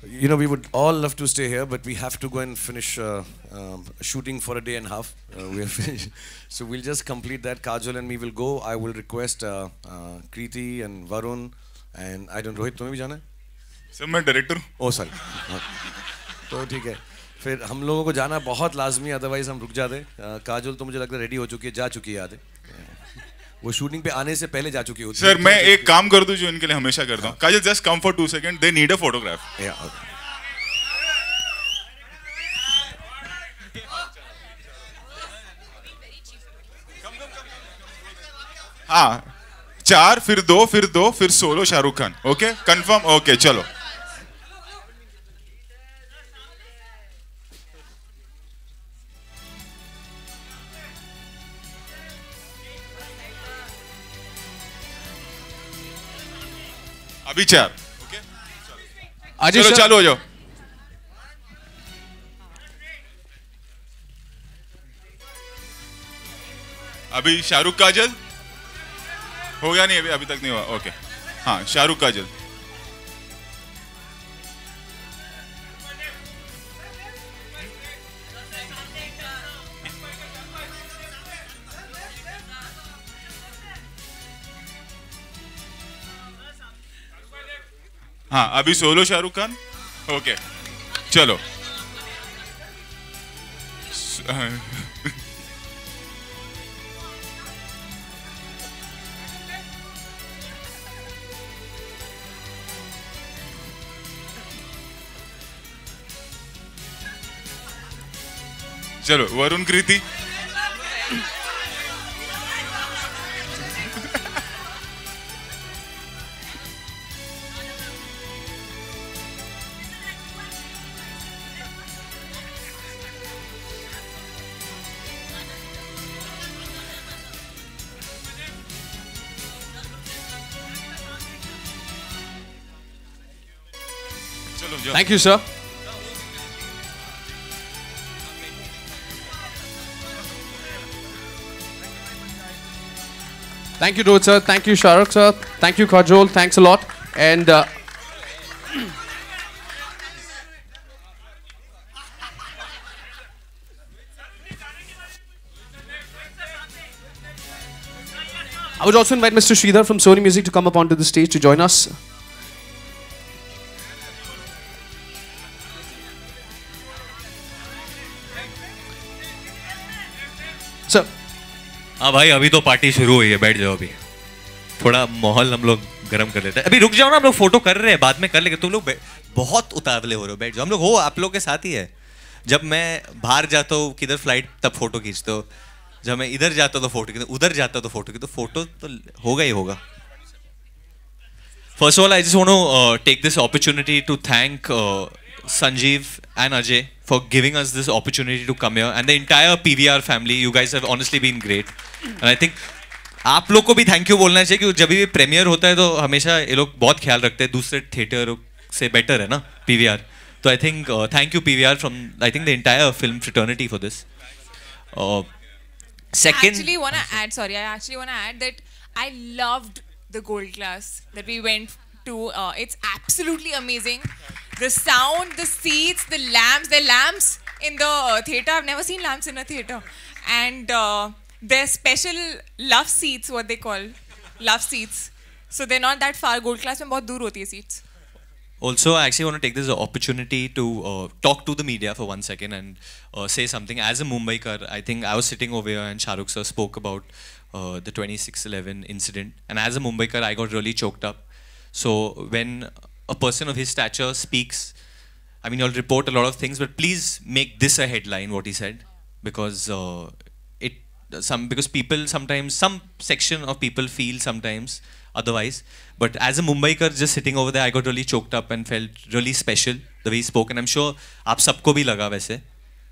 You know, we would all love to stay here, but we have to go and finish shooting for a day and a half. We have finished. So we'll just complete that. Kajol and me will go. I will request Kriti and Varun and I don't know, Rohit, तुम्हें भी जाना है? Sir मैं director हूँ. Oh sorry. तो ठीक है. फिर हम लोगों को जाना बहुत लाजमी, अदरवाइज हम रुक जाते. काजोल तो मुझे लगता है रेडी हो चुकी है, जा चुकी है आधे. वो शूटिंग पे आने से पहले जा चुकी होती है. सर मैं एक काम कर दूं जो इनके लिए हमेशा करता हूँ. Kajal just come for 2 second. They need a photograph. हाँ 4 फिर 2 फिर 2 फिर solo Shahrukh Khan. Okay confirm. Okay चलो. अभी 4. ओके चलो चालू हो जाओ. अभी शाहरुख काजल हो गया. नहीं अभी तक नहीं हुआ. ओके हाँ शाहरुख काजल. हाँ अभी सोलो शाहरुख खान. ओके चलो. चलो वरुण कृति. Thank you, sir. Thank you, Rohit sir. Thank you, Shahrukh sir. Thank you, Kajol. Thanks a lot. And I would also invite Mr. Sridhar from Sony Music to come up onto the stage to join us. Sir. हाँ भाई अभी तो party शुरू हुई है. बैठ जाओ अभी. थोड़ा माहौल हम लोग गर्म कर लेते हैं. अभी रुक जाओ ना. हम लोग फोटो कर रहे हैं, बाद में कर लेंगे. तुम लोग बहुत उतावले हो रहे हो. बैठ जाओ. हम लोग हो आप लोग के साथ ही है. जब मैं बाहर जाता हूँ किधर फ्लाइट तब फोटो खींचते हो. जब मैं इधर जाता हूँ तो फोटो खींचते, उधर जाता हूँ तो फोटो खींचते. फोटो तो होगा ही होगा. First of all, I just want to take this opportunity to thank Sanjeev and Ajay for giving us this opportunity to come here, and the entire PVR family. You guys have honestly been great, and I think आप लोग को भी thank you बोलना चाहिए कि जब भी premiere होता है तो हमेशा ये लोग बहुत ख्याल रखते हैं. दूसरे थिएटर से बेटर है ना PVR. तो I think thank you PVR from I think the entire film fraternity for this. Second, I actually want to add that I loved the gold class that we went to. It's absolutely amazing. The sound, the seats, the lamps in the theater. I've never seen lamps in a theater. And they're special love seats, what they call love seats. So they're not that far. Gold class mein bahut dur hoti hai seats. also, I actually want to take this opportunity to talk to the media for 1 second and say something. As a Mumbaikar, I think I was sitting over here and Shahrukh sir spoke about the 26/11 incident. And as a Mumbaikar, I got really choked up. So when a person of his stature speaks, I mean, you'll report a lot of things, but please make this a headline, what he said, because because people sometimes, some section of people feel sometimes otherwise. But as a Mumbaikar, just sitting over there, I got really choked up and felt really special the way he spoke. And I'm sure आप सबको भी लगा वैसे.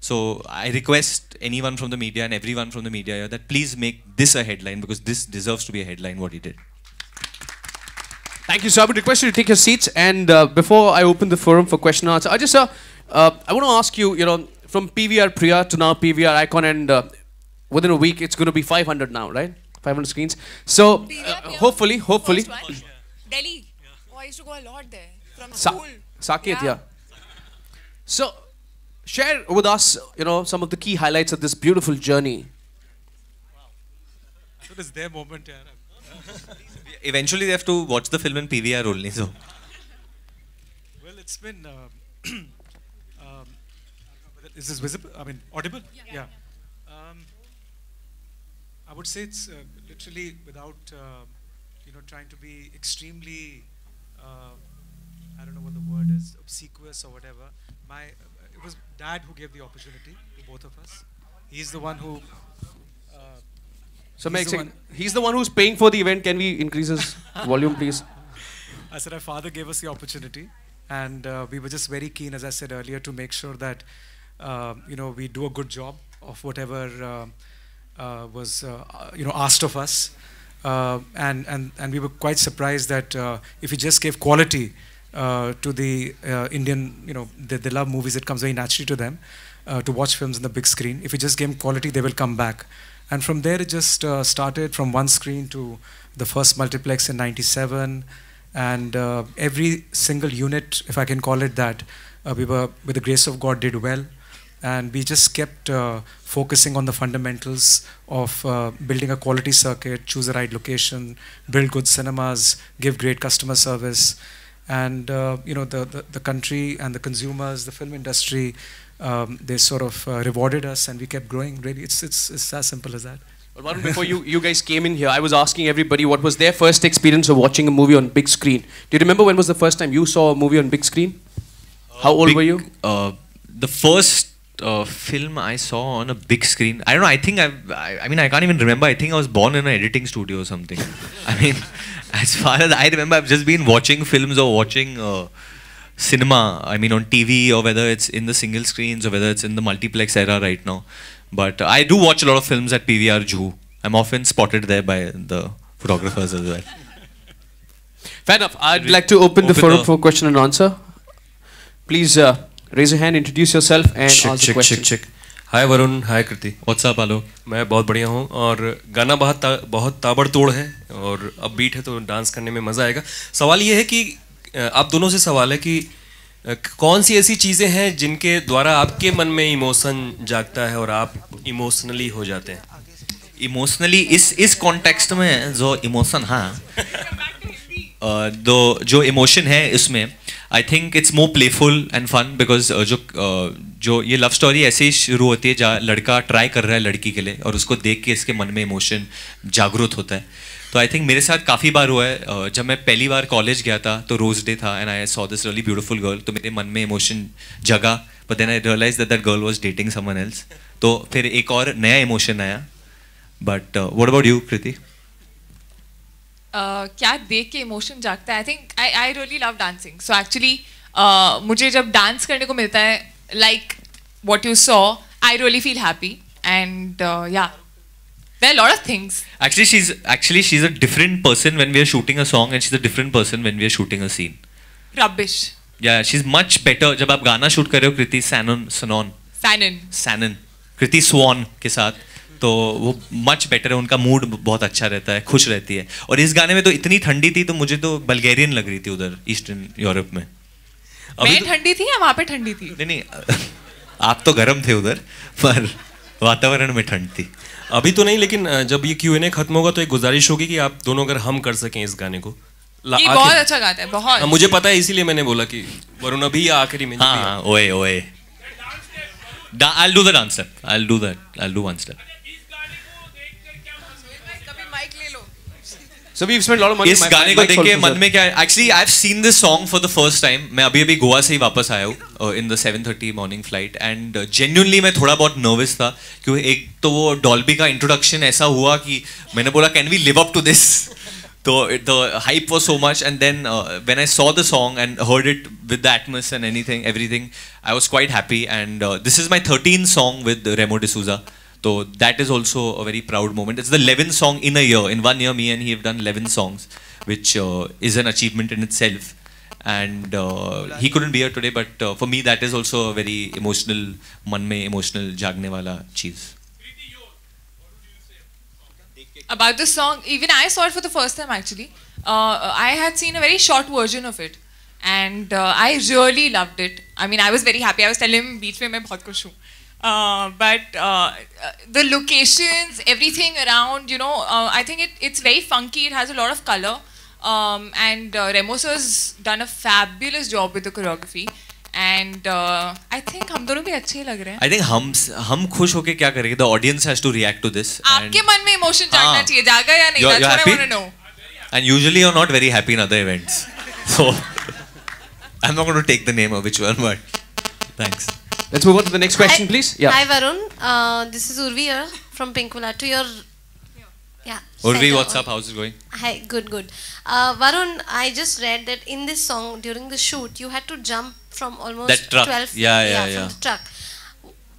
So I request anyone from the media and everyone from the media here that please make this a headline, because this deserves to be a headline, what he did. Thank you, sir. I would request you to take your seats. And before I open the forum for question and answer, I want to ask you, from PVR Priya to now PVR Icon, and within a week, it's going to be 500 now, right? 500 screens. So, hopefully. Delhi. Oh, I used to go a lot there. From school. Saket, yeah. So, share with us, some of the key highlights of this beautiful journey. So it's their moment, yeah. Eventually, they have to watch the film in PVR only. So, Well, it's been. Is this visible? I mean, audible? Yeah. I would say it's literally without, trying to be extremely. I don't know what the word is, obsequious or whatever. It was Dad who gave the opportunity to both of us. He's the one who. So, He's the he's the one who's paying for the event. Can we increase his volume, please? I said our father gave us the opportunity, and we were just very keen, as I said earlier, to make sure that we do a good job of whatever was asked of us, and we were quite surprised that if we just gave quality to the Indian, they love movies. It comes very naturally to them to watch films on the big screen. If we just give them quality, they will come back. And from there, it just started from one screen to the first multiplex in '97, and every single unit, if I can call it that, we were, with the grace of God, did well. And we just kept focusing on the fundamentals of building a quality circuit, choose the right location, build good cinemas, give great customer service. And the country and the consumers, the film industry, they sort of rewarded us, and we kept growing. Really, it's as simple as that. But Varun, before you guys came in here, I was asking everybody what was their first experience of watching a movie on big screen. Do you remember when was the first time you saw a movie on big screen? How old were you? The first film I saw on a big screen, I don't know, I think I can't even remember. I think I was born in an editing studio or something. I mean, as far as I remember, I've just been watching films or watching cinema, I mean on TV, or whether it's in the single screens or whether it's in the multiplex era right now. But I do watch a lot of films at PVR Juhu. I'm often spotted there by the photographers as well. Fair enough. I'd like to open the forum for question and answer. Please raise your hand, introduce yourself and ask the question. Hi Varun, hi Kriti. What's up, Alok? मैं बहुत बढ़िया हूँ और गाना बहुत ताबड़तोड़ है और अब बीट है तो डांस करने में मज़ा आएगा। सवाल ये है कि आप दोनों से सवाल है कि कौन सी ऐसी चीज़ें हैं जिनके द्वारा आपके मन में इमोशन जागता है और आप इमोशनली हो जाते हैं? इमोशनली इस कॉन्टेक्स्ट में जो इमोशन जो इमोशन है इसमें, I think it's more playful and fun because जो ये लव स्टोरी ऐसे ही शुरू होती है जहाँ लड़का ट्राई कर रहा है लड़की के लिए और उसको देख के इसके मन में इमोशन जागरूक होता है। तो आई थिंक मेरे साथ काफ़ी बार हुआ है। जब मैं पहली बार कॉलेज गया था तो रोज डे था and I saw this really beautiful girl, तो मेरे मन में इमोशन जगा, but then I realize that girl was dating someone else, तो फिर एक और नया इमोशन आया। But what about you Kriti? क्या देख के इमोशन जागता है? I think I really love dancing, so actually मुझे जब डांस करने को मिलता है, like what you saw, I really feel happy and या there are a lot of things. Actually she's a different person when we are shooting a song and she's a different person when we are shooting a scene. Rubbish. Yeah, she's much better. जब आप गाना shoot कर रहे हो कृति सैनन कृति स्वान के साथ, तो वो मच बेटर है, उनका मूड बहुत अच्छा रहता है, खुश रहती है। और इस गाने में तो इतनी ठंडी थी तो मुझे तो बल्गेरियन लग रही थी उधर ईस्टर्न यूरोप में। मैं ठंडी थी या वहाँ पे ठंडी थी? नहीं आप तो गर्म थे उधर, पर वातावरण में ठंड थी। अभी तो नहीं, लेकिन जब ये Q&A खत्म होगा तो एक गुजारिश होगी कि आप दोनों अगर हम कर सकें इस गाने को। ये बहुत अच्छा गाता है, बहुत। मुझे पता है, इसीलिए मैंने बोला कि वरुण अभी आखिरी में। हाँ, ओए I'll do the dance step. I'll do one step. So we've spent a lot of money. इस गाने को देख के मन में क्या है? Actually, I've seen this song for the first time. मैं अभी गोवा से ही वापस आया हूँ in the 7:30 morning flight and genuinely मैं थोड़ा बहुत nervous था क्योंकि एक तो वो डॉल्बी का introduction ऐसा हुआ कि मैंने बोला can we live up to this? तो the hype was so much and then when I saw the song and heard it with the atmosphere and everything, I was quite happy and this is my 13th song with Remo D'Souza. So that is also a very proud moment. It's the 11th song in a year. In 1 year, me and he have done 11 songs, which is an achievement in itself. And he couldn't be here today, but for me that is also a very emotional, man mein emotional jagne wala cheez. About the song, even I saw it for the first time actually. I had seen a very short version of it. and I really loved it. I mean, I was very happy. I was telling him, "Beach mein main bahut khush hu." But the locations, everything around, you know, I think it's very funky. It has a lot of color, and Remo sir's done a fabulous job with the choreography. And I think हम दोनों भी अच्छे ही लग रहे हैं. I think हम खुश होके क्या करेंगे? The audience has to react to this. आपके मन में emotion जागना चाहिए, जागा या नहीं? That's what I want to know. And usually you're not very happy in other events, so I'm not going to take the name of which one, but thanks. Let's move on to the next question, please. Yeah. Hi Varun, this is Urvi here from Pinkula. To your Urvi, what's up? How's it going? Hi, good. Varun, I just read that in this song during the shoot you had to jump from almost That truck. 12 Yeah. from the truck.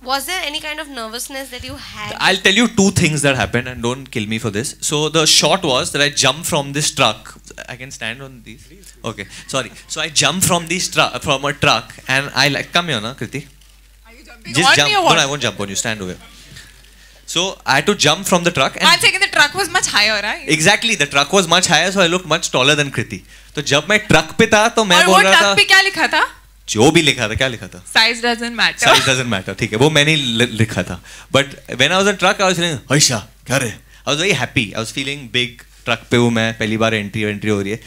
Was there any kind of nervousness that you had? I'll tell you two things that happened, and don't kill me for this. So the shot was that I jumped from this truck. I can stand on these. Okay, sorry. So I jumped from from a truck, and I like come here, na Kriti. Are you jumping Just on jump. me or No, what? I won't jump on you. Stand over. So I had to jump from the truck. And 1 second, the truck was much higher, right? exactly, the truck was much higher, so I looked much taller than Kriti. तो जब मैं truck पे था तो मैं और वो बोल रहा ट्रक था पे क्या लिखा था? जो भी लिखा था, क्या लिखा था? Size doesn't matter. Size doesn't matter. ठीक है, वो मैंने लिखा था. But when I was on truck, I was feeling, Aisha, क्या रे? I was very happy. I was feeling big. Truck पे हूँ मैं, पहली बार एंट्री हो रही है.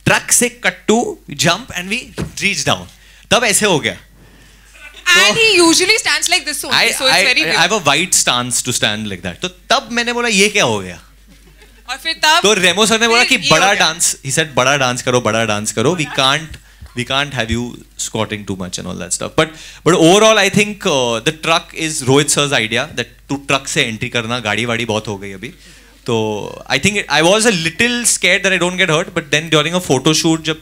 ट्रक से cut to jump and we reach down. तब ऐसे हो गया. And he usually stands like this only, so it's very I weird. have a wide stance to stand like that. तो तब मैंने बोला ये क्या हो गया? और फिर तब तो रेमो सर ने बोला कि फिर ये बड़ा हो गया. डांस, he said बड़ा डांस करो. We can't have you squatting too much and all that stuff. But overall I think the truck is Rohit sir's idea that to truck से entry करना, गाड़ी वाड़ी बहुत हो गई अभी. तो I think I was a little scared that I don't get hurt, but then during a photo shoot जब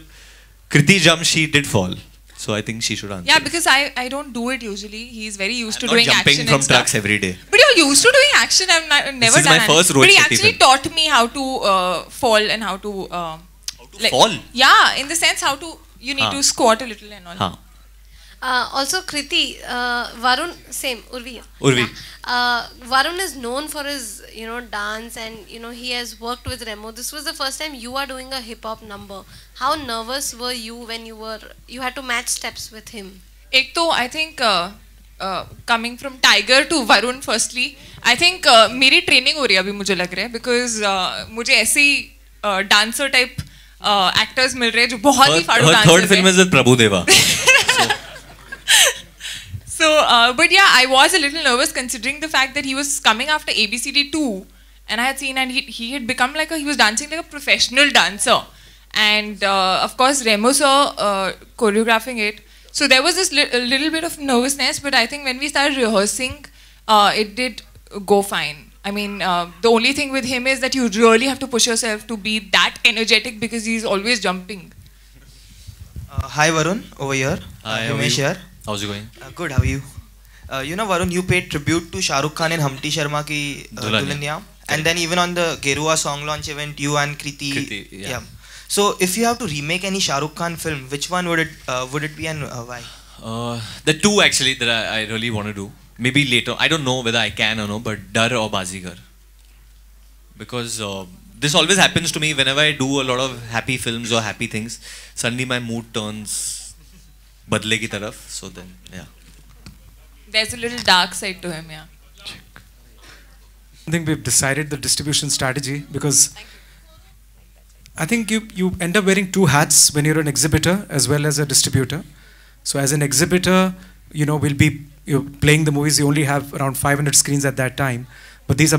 Kriti jumped, she did fall. So I think she should answer. Yeah, because I don't do it usually. He's very used to I'm not doing jumping action from and stuff. trucks every day. But you're used to doing action. I've never is done my first it. Rohit But he Shetty actually film. taught me how to fall and how to like, fall? Yeah, in the sense how to you need Haan. to squat a little and all. हाँ. Also Kriti, Varun, same, Urvi. Urvi. Varun is known for his, dance, and he has worked with Remo. This was the first time you are doing a hip hop number. How nervous were you when you had to match steps with him? एक तो I think coming from Tiger to Varun firstly, I think मेरी training हो रही है अभी मुझे लग रहा है because मुझे ऐसे ही dancer type actors मिल रहे हैं जो बहुत ही फाड़ू Her dancers third film is with Prabhu Deva. So, but yeah, I was a little nervous considering the fact that he was coming after ABCD 2, and I had seen, and he had become like he was dancing like a professional dancer, and of course Remo sir choreographing it. So there was this little bit of nervousness, but I think when we started rehearsing, it did go fine. I mean, the only thing with him is that you really have to push yourself to be that energetic because he's always jumping. Hi Varun, over here. Hi, how are Himesh you? here. How's it going? Good, how are you? Varun, you paid tribute to Shah Rukh Khan and Humpty Sharma ki Dulhania. And then even on the Gerua song launch event, you and Kriti. Yeah. So if you have to remake any Shah Rukh Khan film, which one would it be and why? The two actually that I really want to do. Maybe later. I don't know whether I can or no, but Dar or Bazigar. Because this always happens to me whenever I do a lot of happy films or happy things. Suddenly my mood turns badle ki taraf. So then, yeah. There's a little dark side to him, yeah. I think we've decided the distribution strategy because I think you end up wearing two hats when you're an exhibitor as well as a distributor. So as an exhibitor, we'll be playing the movies. You only have around 500 screens at that time, but these are